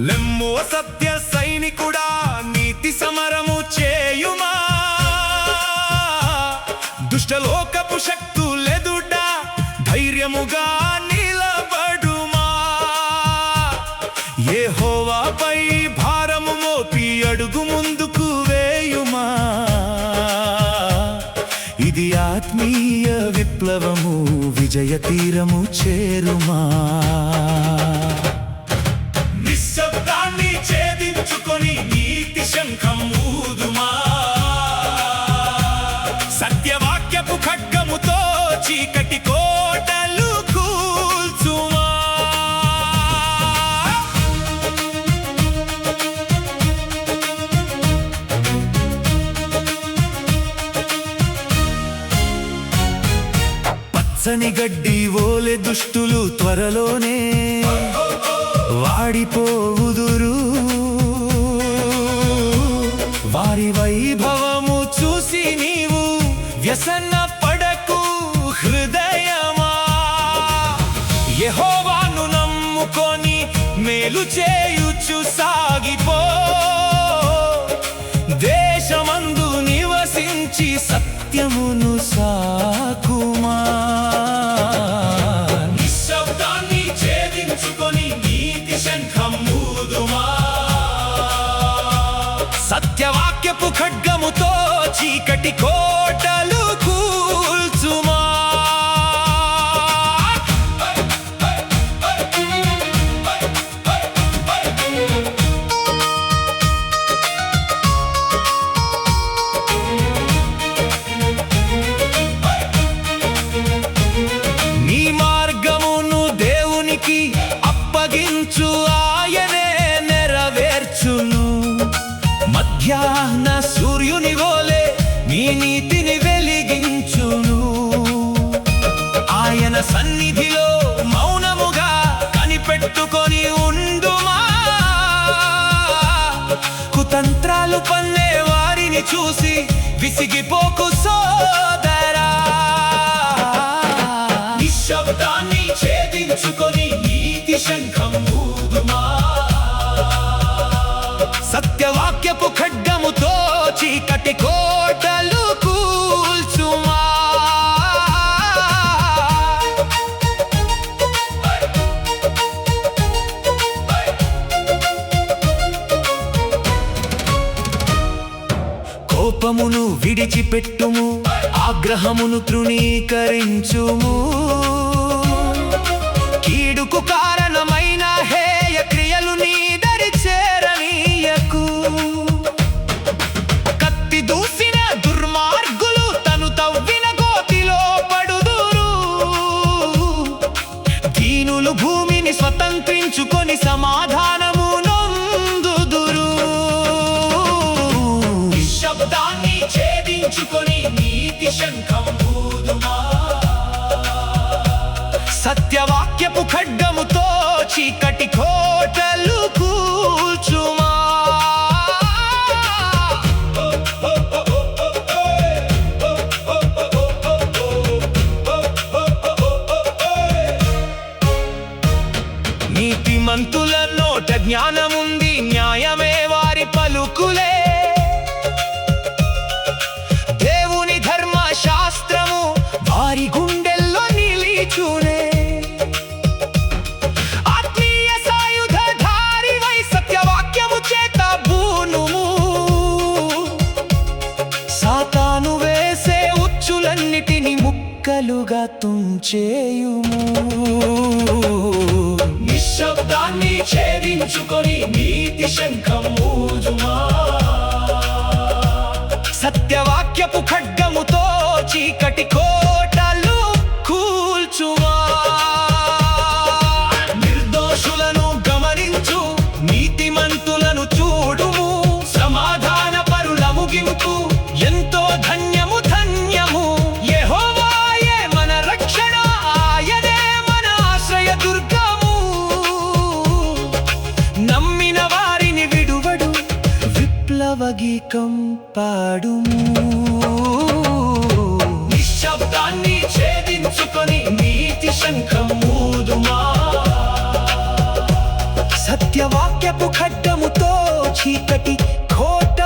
లెమ్మో సత్య సైనికుడా నీతి సమరము చేయుమా దుష్టలోకపు శక్తులెదుట ధైర్యముగా నిలబడుమా యెహోవాపై భారము మోపి అడుగు ముందుకు వేయుమా ఇది ఆత్మీయ విప్లవము విజయ తీరము చేరుమా నిశ్శబ్దాన్ని ఛేదించుకొని నీతి శంఖం ఊదుమా సత్యవాక్యపు ఖడ్గముతో చీకటి కోటలు కూల్చుమా పచ్చని గడ్డి ఓలె దుష్టులు త్వరలోనే వాడిపోవుదురు వారి వైభవము చూసి నీవు వ్యసన పడకు హృదయమా యెహోవాను నమ్ముకొని మేలు చేయుచు సాగిపో దేశమందు నివసించి సత్యమును సాకుమా నిశ్శబ్దాన్ని ఛేదించుకొని శంఖం ఊదుమా సత్యవాక్యపు ఖడ్గముతో చీకటి కోటలు కూల్చుమా నీ మార్గమును దేవునికి అప్పగించు ఆయనే నెరవేర్చును మధ్యాహ్న సూర్యుని వలె నీ నీతిని వెలిగించును ఆయన సన్నిధిలో మౌనముగా కనిపెట్టుకొని ఉండుమా కుతంత్రాలు పన్నే వారిని చూసి విసిగిపోకు సోదరా నిశ్శబ్దాన్ని ఛేదించుకొని నీతి శంఖం ఊదుమా సత్యవాక్యపు ఖడ్గముతో చీకటి కోటలు కూల్చుమా కోపమును విడిచిపెట్టుము ఆగ్రహమును తృణీకరించుము కీడుకు కారణమైన హేయ క్రియలు నీ దరి చేరనీయకు కత్తి దూసిన దుర్మార్గులు తను తవ్విన గోతిలో పడుదురు దీనులు భూమిని స్వతంత్రించుకొని సమాధానము నొందుదురు నిశ్శబ్దాన్ని ఛేదించుకొని నీతి శంఖం ఊదుమా సత్యవాక్యపు ఖడ్గముతో చీకటి కోటలు కూల్చుమా నీతిమంతుల నోట జ్ఞానముంది న్యాయమే వారి పలుకులే దేవుని ధర్మశాస్త్రము వారి గుండెల్లో నిలిచునే ఆత్మీయ సాయుధధారివై సత్యవాక్యము చేత బూనుము సాతాను వేసే ఉచ్చులన్నిటిని ముక్కలుగా తుంచేయుము నిశ్శబ్దాన్ని ఛేదించుకొని నీతి శంఖం ఊదుమా సత్యవాక్యపు ఖడ్గముతో చీకటి కోటలు కూల్చుమా నిర్దోషులను గమనించు నీతిమంతులను చూడుము సమాధాన పరుల ముగింపు భావగీతం పాడుము. నిశ్శబ్దాన్ని ఛేదించుకొని నీతి శంఖం ఊదుమా. సత్యవాక్యపు ఖడ్గముతో చీకటి కోట